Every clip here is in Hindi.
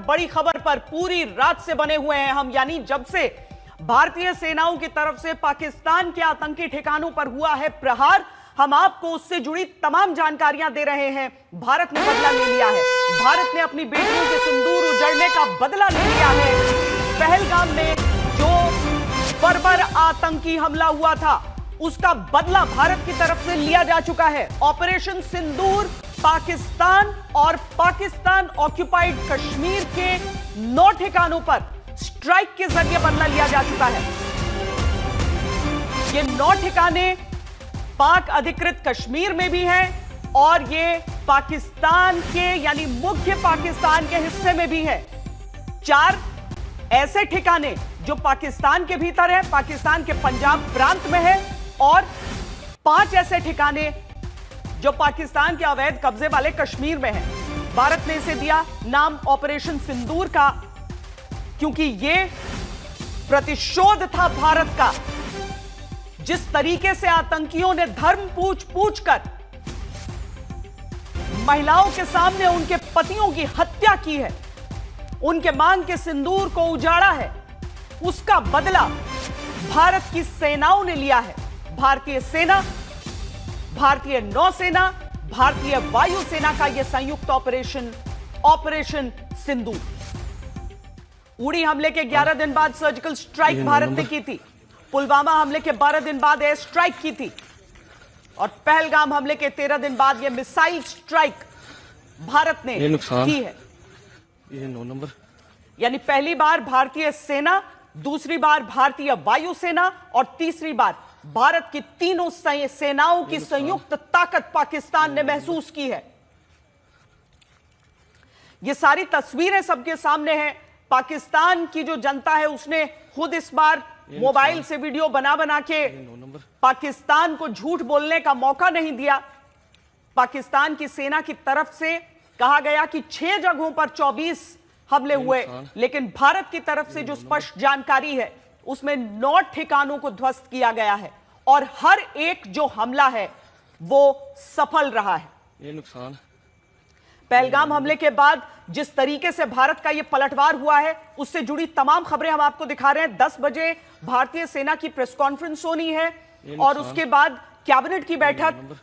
बड़ी खबर पर पूरी रात से बने हुए हैं हम, यानी जब से भारतीय सेनाओं की तरफ से पाकिस्तान के आतंकी ठिकानों पर हुआ है प्रहार, हम आपको उससे जुड़ी तमाम जानकारियां दे रहे हैं। भारत ने बदला ले लिया है, भारत ने अपनी बेटियों के सिंदूर उजड़ने का बदला ले लिया है। पहलगाम में जो बर्बर आतंकी हमला हुआ था उसका बदला भारत की तरफ से लिया जा चुका है। ऑपरेशन सिंदूर पाकिस्तान और पाकिस्तान ऑक्युपाइड कश्मीर के 9 ठिकानों पर स्ट्राइक के जरिए बदला लिया जा चुका है। ये 9 ठिकाने पाक अधिकृत कश्मीर में भी हैं और ये पाकिस्तान के यानी मुख्य पाकिस्तान के हिस्से में भी है। 4 ऐसे ठिकाने जो पाकिस्तान के भीतर है, पाकिस्तान के पंजाब प्रांत में है, और 5 ऐसे ठिकाने जो पाकिस्तान के अवैध कब्जे वाले कश्मीर में है। भारत ने इसे दिया नाम ऑपरेशन सिंदूर का, क्योंकि यह प्रतिशोध था भारत का। जिस तरीके से आतंकियों ने धर्म पूछ कर महिलाओं के सामने उनके पतियों की हत्या की है, उनके मांग के सिंदूर को उजाड़ा है, उसका बदला भारत की सेनाओं ने लिया है। भारतीय सेना, भारतीय नौसेना, भारतीय वायुसेना का यह संयुक्त ऑपरेशन सिंदूर। उड़ी हमले के 11 दिन बाद सर्जिकल स्ट्राइक भारत ने की थी, पुलवामा हमले के 12 दिन बाद एयर स्ट्राइक की थी, और पहलगाम हमले के 13 दिन बाद यह मिसाइल स्ट्राइक भारत ने की है। ये 9 नंबर, यानी पहली बार भारतीय सेना, दूसरी बार भारतीय वायुसेना और तीसरी बार भारत की तीनों सेनाओं की संयुक्त ताकत पाकिस्तान ने महसूस की है। ये सारी तस्वीरें सबके सामने हैं। पाकिस्तान की जो जनता है उसने खुद इस बार मोबाइल से वीडियो बना के पाकिस्तान को झूठ बोलने का मौका नहीं दिया। पाकिस्तान की सेना की तरफ से कहा गया कि 6 जगहों पर 24 हमले हुए, लेकिन भारत की तरफ से जो स्पष्ट जानकारी है उसमें 9 ठिकानों को ध्वस्त किया गया है, और हर एक जो हमला है वो सफल रहा है। ये नुकसान पहलगाम हमले के बाद जिस तरीके से भारत का यह पलटवार हुआ है उससे जुड़ी तमाम खबरें हम आपको दिखा रहे हैं। 10 बजे भारतीय सेना की प्रेस कॉन्फ्रेंस होनी है और उसके बाद कैबिनेट की बैठक।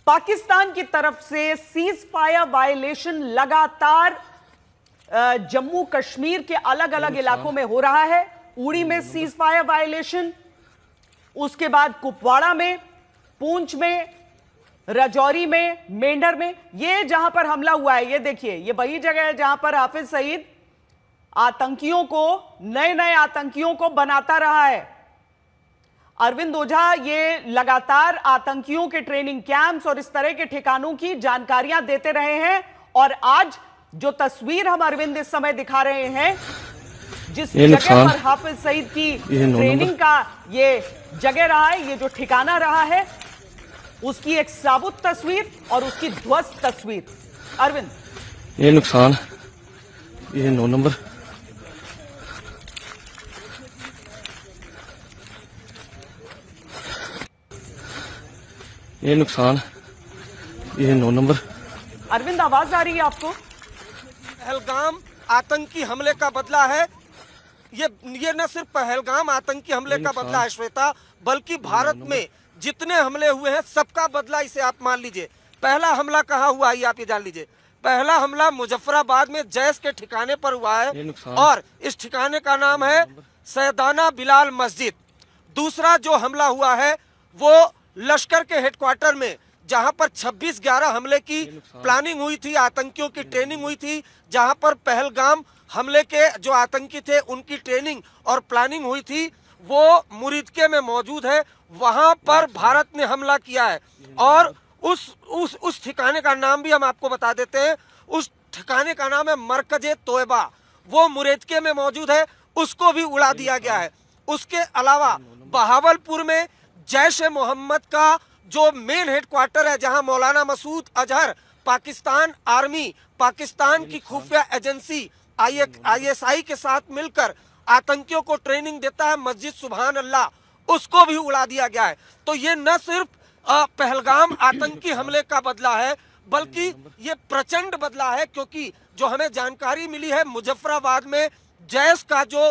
पाकिस्तान की तरफ से सीज फायर वायलेशन लगातार जम्मू कश्मीर के अलग अलग इलाकों में हो रहा है। उड़ी में सीज फायर वायलेशन, उसके बाद कुपवाड़ा में, पूंछ में, राजौरी में, मेंढर में, ये जहां पर हमला हुआ है, ये देखिए, ये वही जगह है जहां पर हाफिज सईद आतंकियों को, नए आतंकियों को बनाता रहा है। अरविंद ओझा ये लगातार आतंकियों के ट्रेनिंग कैंप्स और इस तरह के ठिकानों की जानकारियां देते रहे हैं, और आज जो तस्वीर हम अरविंद इस समय दिखा रहे हैं, जिस जगह पर हाफिज सईद की ट्रेनिंग का ये जगह रहा है, ये जो ठिकाना रहा है, उसकी एक साबुत तस्वीर और उसकी ध्वस्त तस्वीर। अरविंद, ये नुकसान, ये 9 नंबर, ये नुकसान, ये 9 नंबर। अरविंद, आवाज आ रही है आपको? पहलगाम आतंकी हमले का बदला है। ये न सिर्फ पहलगाम आतंकी हमले का बदला है श्वेता, बल्कि भारत में जितने हमले हुए हैं सबका बदला इसे आप मान लीजिए। पहला हमला कहाँ हुआ है आप ये जान लीजिए। पहला हमला मुजफ्फराबाद में जैश के ठिकाने पर हुआ है, और इस ठिकाने का नाम है सैयदाना बिलाल मस्जिद। दूसरा जो हमला हुआ है वो लश्कर के हेडक्वार्टर में, जहां पर 26/11 हमले की प्लानिंग हुई थी, आतंकियों की ट्रेनिंग हुई थी, जहां पर पहलगाम हमले के जो आतंकी थे उनकी ट्रेनिंग और प्लानिंग हुई थी, वो मुरीदके में मौजूद है। वहां पर भारत ने हमला किया है, और उस ठिकाने का नाम भी हम आपको बता देते हैं। उस ठिकाने का नाम है मरकजे तोयबा, वो मुरीदके में मौजूद है, उसको भी उड़ा दिया गया है। उसके अलावा बहावलपुर में जैश ए मोहम्मद का जो मेन हेडक्वार्टर है, जहां मौलाना मसूद अजहर, पाकिस्तान आर्मी, पाकिस्तान की खुफिया एजेंसी ISI के साथ मिलकर आतंकियों को ट्रेनिंग देता है, मस्जिद सुभान अल्लाह, उसको भी उड़ा दिया गया है। तो ये न सिर्फ पहलगाम आतंकी हमले का बदला है, बल्कि ये प्रचंड बदला है, क्योंकि जो हमें जानकारी मिली है मुजफ्फराबाद में जैश का जो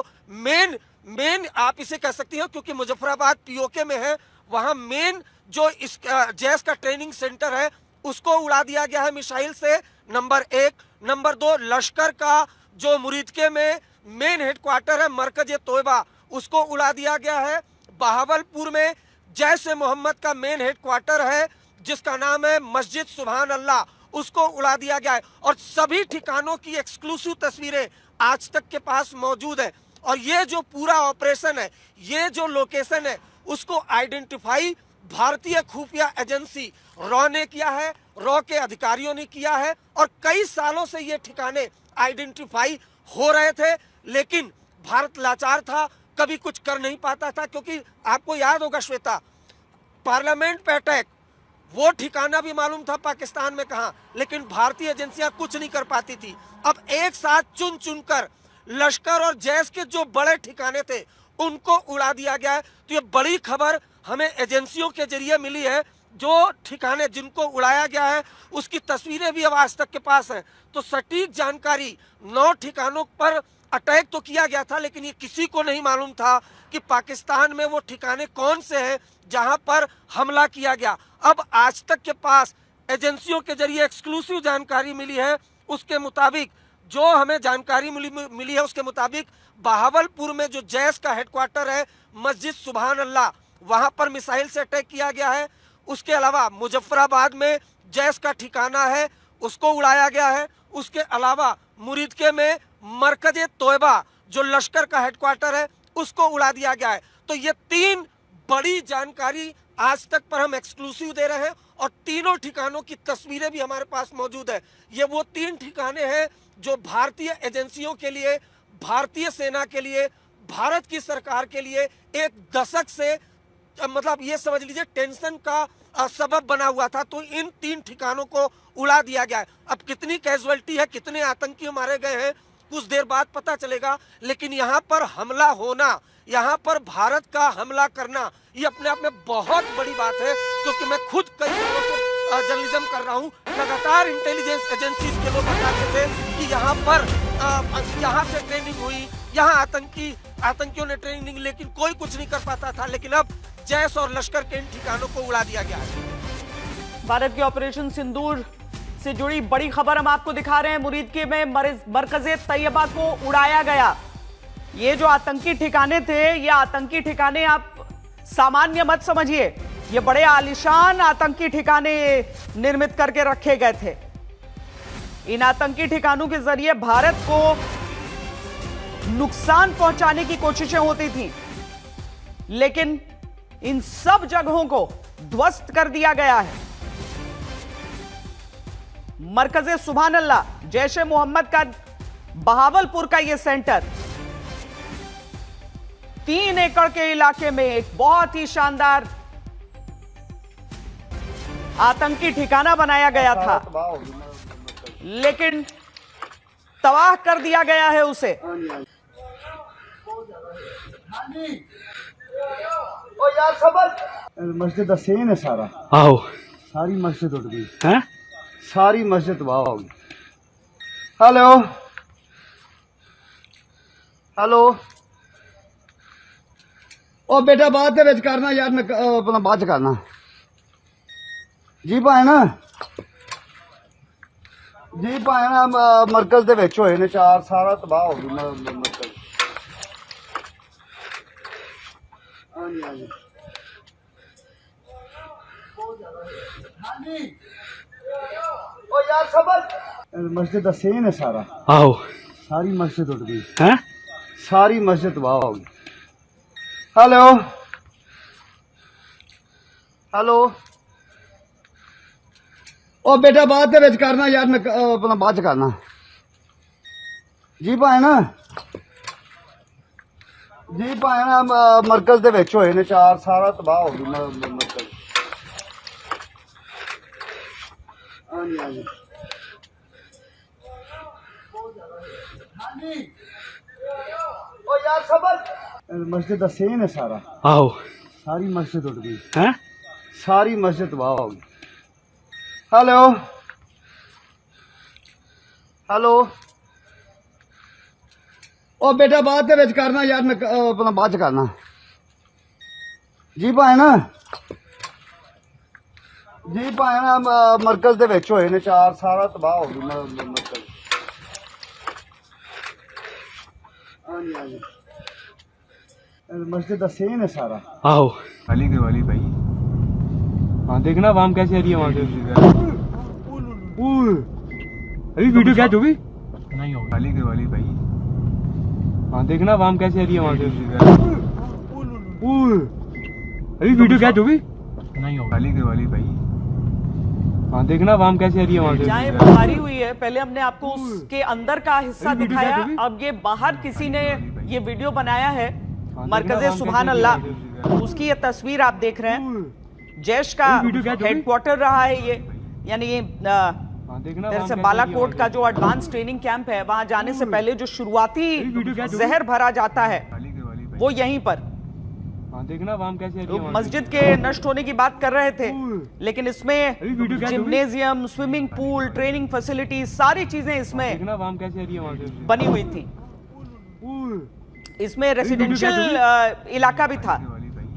मेन आप इसे कह सकती हैं, क्योंकि मुजफ्फराबाद पीओके में है, वहां मेन जो इस जैश का ट्रेनिंग सेंटर है उसको उड़ा दिया गया है मिसाइल से, नंबर 1। नंबर 2, लश्कर का जो मुरीदके में मेन हेडक्वार्टर है मरकज तोयबा, उसको उड़ा दिया गया है। बहावलपुर में जैश ए मोहम्मद का मेन हेडक्वार्टर है जिसका नाम है मस्जिद सुभान अल्लाह, उसको उड़ा दिया गया है। और सभी ठिकानों की एक्सक्लूसिव तस्वीरें आज तक के पास मौजूद है। और ये जो पूरा ऑपरेशन है, ये जो लोकेशन है, उसको आइडेंटिफाई भारतीय खुफिया एजेंसी रॉ ने किया है, रॉ के अधिकारियों ने किया है। और कई सालों से ये ठिकाने आइडेंटिफाई हो रहे थे, लेकिन भारत लाचार था, कभी कुछ कर नहीं पाता था। क्योंकि आपको याद होगा श्वेता, पार्लियामेंट पे अटैक, वो ठिकाना भी मालूम था पाकिस्तान में कहां, लेकिन भारतीय एजेंसियां कुछ नहीं कर पाती थी। अब एक साथ चुन चुनकर लश्कर और जैश के जो बड़े ठिकाने थे उनको उड़ा दिया गया है। तो ये बड़ी खबर हमें एजेंसियों के जरिए मिली है। जो ठिकाने जिनको उड़ाया गया है उसकी तस्वीरें भी अब आज तक के पास हैं। तो सटीक जानकारी, 9 ठिकानों पर अटैक तो किया गया था, लेकिन ये किसी को नहीं मालूम था कि पाकिस्तान में वो ठिकाने कौन से हैं जहां पर हमला किया गया। अब आज तक के पास एजेंसियों के जरिए एक्सक्लूसिव जानकारी मिली है, उसके मुताबिक जो हमें जानकारी मिली है उसके मुताबिक बहावलपुर में जो जैश का हेडक्वार्टर है मस्जिद सुभान अल्लाह, वहां पर मिसाइल से अटैक किया गया है। उसके अलावा मुजफ्फराबाद में जैश का ठिकाना है, उसको उड़ाया गया है। उसके अलावा मुरीदके में मरकज तोयबा जो लश्कर का हेडक्वार्टर है उसको उड़ा दिया गया है। तो ये 3 बड़ी जानकारी आज तक पर हम एक्सक्लूसिव दे रहे हैं और तीनों ठिकानों की तस्वीरें भी हमारे पास मौजूद है। ये वो 3 ठिकाने हैं जो भारतीय एजेंसियों के लिए, भारतीय सेना के लिए, भारत की सरकार के लिए एक दशक से मतलब ये समझ लीजिए टेंशन का सबब बना हुआ था। तो इन 3 ठिकानों को उड़ा दिया गया है। अब कितनी कैजुअल्टी है, कितने आतंकी मारे गए हैं, कुछ देर बाद पता चलेगा। लेकिन यहाँ पर हमला होना, यहाँ पर भारत का हमला करना, ये अपने आप में बहुत बड़ी बात है। क्योंकि मैं खुद कई सालों से जर्नलिज्म कर रहा हूँ, लगातार इंटेलिजेंस एजेंसीज के लोग बताते थे कि यहाँ पर यहाँ से ट्रेनिंग हुई, यहाँ आतंकियों ने ट्रेनिंग, लेकिन कोई कुछ नहीं कर पाता था। लेकिन अब जैश और लश्कर के इन ठिकानों को उड़ा दिया गया है। भारत के ऑपरेशन सिंदूर से जुड़ी बड़ी खबर हम आपको दिखा रहे हैं। मुरीदके में मरकज़े तैयबा को उड़ाया गया। ये जो आतंकी ठिकाने थे, ये आतंकी ठिकाने आप सामान्य मत समझिए, ये बड़े आलीशान आतंकी ठिकाने निर्मित करके रखे गए थे। इन आतंकी ठिकानों के जरिए भारत को नुकसान पहुंचाने की कोशिशें होती थी, लेकिन इन सब जगहों को ध्वस्त कर दिया गया है। मरकज़े सुभान अल्लाह, जैश ए मोहम्मद का बहावलपुर का यह सेंटर 3 एकड़ के इलाके में एक बहुत ही शानदार आतंकी ठिकाना बनाया गया था, लेकिन तबाह कर दिया गया है उसे। मस्जिद सीन है सारा, आओ सारी मस्जिद उठ गई हैं, सारी मस्जिद तबाह हो गई। हेलो हेलो, ओ बेटा बात दे विच करना यार, मैं अपना बाद च करना जी। भाए ना जी, भाए ना मरकज दे विच होए ने 4, सारा तबाह हो गई मरकज। हाँ जी हाँ जी हाँ जी, ओ यार सबर, मस्जिद सीन है सारा, आओ सारी मस्जिद उठ गई हैं, सारी मस्जिद तबाह हो गई। हेलो हेलो, ओ बेटा बात दे विच करना यार, मैं अपना बाद च करना जी। भाए ना जी, भाए ना मरकज दे विच होए ने 4, सारा तबाह हो गई मरकज। हाँ जी हाँ जी हाँ जी, ओ यार सबर, मस्जिद सीन है सारा, आओ सारी मस्जिद उठ गई हैं, सारी मस्जिद तबाह हो गई। हेलो हेलो ओ बेटा बाद ਦੇ ਵਿੱਚ ਕਰਨਾ ਯਾਰ ਮੈਂ ਆਪਣਾ ਬਾਅਦ ਚ ਕਰਨਾ ਜੀ ਭਾਏ ਨਾ ਜੀ ਭਾਏ ਨਾ ਮਰਕਜ਼ ਦੇ ਵਿੱਚ ਹੋਏ ਨੇ 4 ਸਾਰਾ ਤਬਾਹ ਹੋ ਗਿਆ ਮਰਕਜ਼ ਹਾਂਜੀ ਹਾਂਜੀ मस्जिद का सेम है सारा आओ वाली के वाली भाई हाँ देखना वाम कैसे आ रही है वहाँ से अभी वीडियो क्या जो भी नहीं हो वाली के वाली भाई हाँ देखना वाम कैसे आ रही है वहाँ से अभी वीडियो क्या जो भी नहीं हो वाली के वाली भाई हाँ देखना वाम कैसे आ रही है वहाँ से जहाँ बमबारी हुई है, पहले हमने आपको उसके अंदर का हिस्सा दिखाया, अब ये बाहर किसी ने ये वीडियो बनाया है मरकज़े सुभान अल्लाह, उसकी ये तस्वीर आप देख रहे हैं। जैश का हेडक्वार्टर रहा है ये, यानी ये जैसे बालाकोट का जो एडवांस ट्रेनिंग कैंप है, वहां जाने से पहले जो शुरुआती जहर भरा जाता है वो यहीं पर। देखना वाम कैसे तो मस्जिद के नष्ट होने की बात कर रहे थे, लेकिन इसमें gymnasium, swimming pool, training facility, सारी चीजें इसमें वाम कैसे आ रही है वहाँ से बनी हुई थी। इसमें रेसिडेंशियल इलाका भी था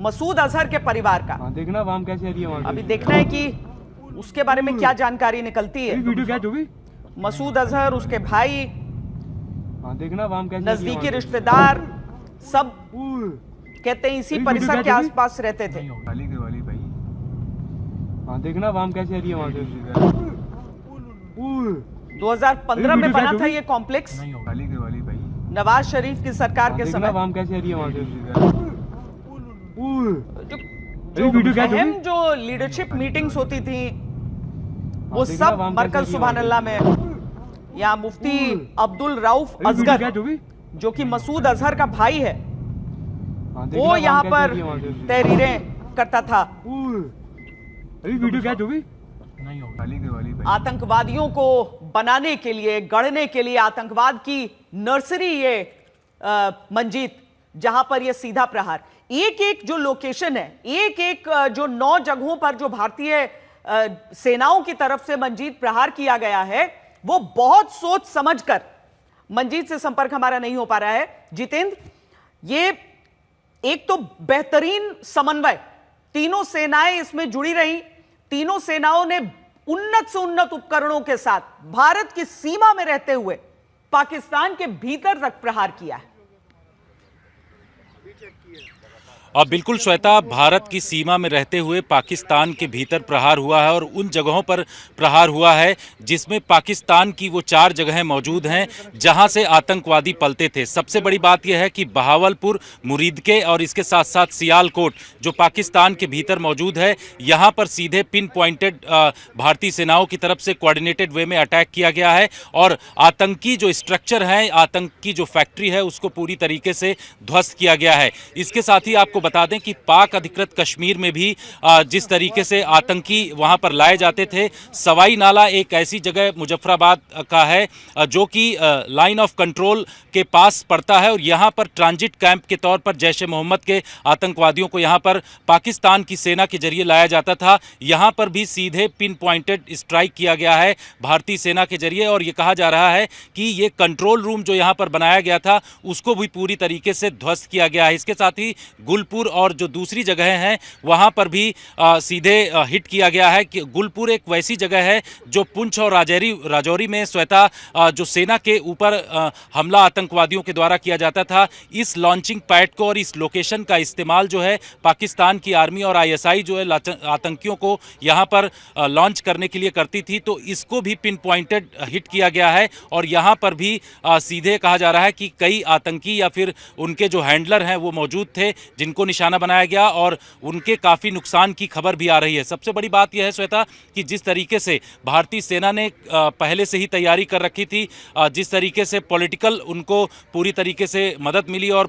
मसूद अजहर के परिवार का। देखना वाम कैसे आ रही है वहाँ से अभी देखना है कि उसके बारे में क्या जानकारी निकलती है। वीडियो क्या जो भी मसूद अजहर, उसके भाई, देखना वाम कैसे नजदीकी रिश्तेदार सब कहते हैं इसी परिसर के आसपास रहते थे। वाली के वाली भाई हाँ देखना वाम कैसे आ रही है वहाँ से 2015 में बना था ये कॉम्प्लेक्स वाली के वाली भाई नवाज शरीफ की सरकार के समय। वाम कैसे आ रही है वहाँ से जो अहम जो लीडरशिप मीटिंग्स होती थी वो सब मरकज सुभान अल्लाह में। यहाँ मुफ्ती अब्दुल रऊफ असगर जो कि मसूद अजहर का भाई है, वो यहाँ पर तहरीरें करता था। वीडियो क्या जो भी आतंकवादियों को बनाने के लिए, गढ़ने के लिए आतंकवाद की नर्सरी ये मंजीत, जहां पर ये सीधा प्रहार, एक एक जो लोकेशन है, एक एक जो 9 जगहों पर जो भारतीय सेनाओं की तरफ से मंजीत प्रहार किया गया है, वो बहुत सोच समझकर। मंजीत से संपर्क हमारा नहीं हो पा रहा है जितेंद्र। ये एक तो बेहतरीन समन्वय, तीनों सेनाएं इसमें जुड़ी रही, तीनों सेनाओं ने उन्नत से उन्नत उपकरणों के साथ भारत की सीमा में रहते हुए पाकिस्तान के भीतर तक प्रहार किया है। और बिल्कुल श्वेता, भारत की सीमा में रहते हुए पाकिस्तान के भीतर प्रहार हुआ है और उन जगहों पर प्रहार हुआ है जिसमें पाकिस्तान की वो 4 जगहें मौजूद हैं जहां से आतंकवादी पलते थे। सबसे बड़ी बात यह है कि बहावलपुर, मुरीदके और इसके साथ साथ सियालकोट जो पाकिस्तान के भीतर मौजूद है, यहाँ पर सीधे पिन पॉइंटेड भारतीय सेनाओं की तरफ से कोऑर्डिनेटेड वे में अटैक किया गया है और आतंकी जो स्ट्रक्चर हैं, आतंक की जो फैक्ट्री है, उसको पूरी तरीके से ध्वस्त किया गया है। इसके साथ ही आपको बता दें कि पाक अधिकृत कश्मीर में भी जिस तरीके से आतंकी वहां पर लाए जाते थे, सवाई नाला एक ऐसी जगह मुजफ्फराबाद का है जो कि लाइन ऑफ कंट्रोल के पास पड़ता है और यहां पर ट्रांजिट कैंप के तौर पर जैश ए मोहम्मद के आतंकवादियों को यहां पर पाकिस्तान की सेना के जरिए लाया जाता था। यहां पर भी सीधे पिन पॉइंटेड स्ट्राइक किया गया है भारतीय सेना के जरिए और ये कहा जा रहा है कि ये कंट्रोल रूम जो यहां पर बनाया गया था उसको भी पूरी तरीके से ध्वस्त किया गया है। इसके साथ ही गुलपुर और जो दूसरी जगह हैं वहां पर भी सीधे हिट किया गया है कि गुलपुर एक वैसी जगह है जो पुंछ और राजौरी में श्वेता जो सेना के ऊपर हमला आतंकवादियों के द्वारा किया जाता था, इस लॉन्चिंग पैड को और इस लोकेशन का इस्तेमाल जो है पाकिस्तान की आर्मी और आईएसआई जो है आतंकियों को यहां पर लॉन्च करने के लिए करती थी, तो इसको भी पिन पॉइंटेड हिट किया गया है और यहां पर भी सीधे कहा जा रहा है कि कई आतंकी या फिर उनके जो हैंडलर हैं वो मौजूद थे जिनको निशाना बनाया गया और उनके काफ़ी नुकसान की खबर भी आ रही है। सबसे बड़ी बात यह है श्वेता कि जिस तरीके से भारतीय सेना ने पहले से ही तैयारी कर रखी थी, जिस तरीके से पॉलिटिकल उनको पूरी तरीके से मदद मिली और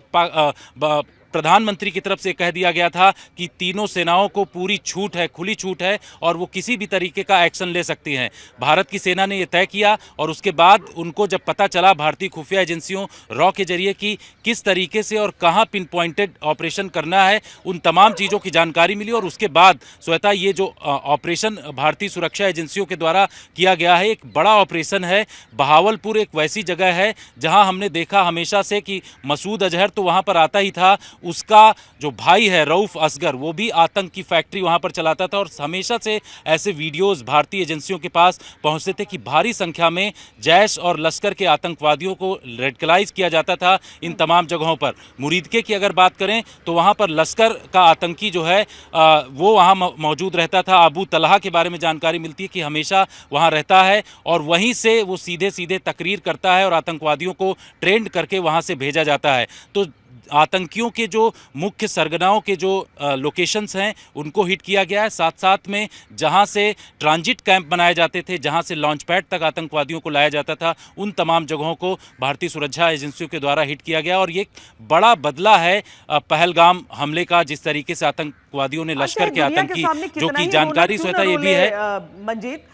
प्रधानमंत्री की तरफ से कह दिया गया था कि तीनों सेनाओं को पूरी छूट है, खुली छूट है और वो किसी भी तरीके का एक्शन ले सकती हैं। भारत की सेना ने यह तय किया और उसके बाद उनको जब पता चला भारतीय खुफिया एजेंसियों रॉ के जरिए कि किस तरीके से और कहां पिन पॉइंटेड ऑपरेशन करना है, उन तमाम चीज़ों की जानकारी मिली और उसके बाद श्वेता ये जो ऑपरेशन भारतीय सुरक्षा एजेंसियों के द्वारा किया गया है, एक बड़ा ऑपरेशन है। बहावलपुर एक वैसी जगह है जहां हमने देखा हमेशा से कि मसूद अजहर तो वहां पर आता ही था, उसका जो भाई है रऊफ असगर वो भी आतंक की फैक्ट्री वहां पर चलाता था और हमेशा से ऐसे वीडियोस भारतीय एजेंसियों के पास पहुंचते थे कि भारी संख्या में जैश और लश्कर के आतंकवादियों को रेडिकलाइज किया जाता था इन तमाम जगहों पर। मुरीदके की अगर बात करें तो वहां पर लश्कर का आतंकी जो है वो वहां मौजूद रहता था। अबू तलहा के बारे में जानकारी मिलती है कि हमेशा वहां रहता है और वहीं से वो सीधे सीधे तकरीर करता है और आतंकवादियों को ट्रेंड करके वहां से भेजा जाता है। तो आतंकियों के जो मुख्य सरगनाओं के जो लोकेशंस हैं उनको हिट किया गया है। साथ साथ में जहां से ट्रांजिट कैंप बनाए जाते थे, जहां से लॉन्च पैड तक आतंकवादियों को लाया जाता था, उन तमाम जगहों को भारतीय सुरक्षा एजेंसियों के द्वारा हिट किया गया और ये एक बड़ा बदला है पहलगाम हमले का, जिस तरीके से आतंकवादियों ने लश्कर के आतंकी जो कि जानकारी श्वेता ये भी है मंजीत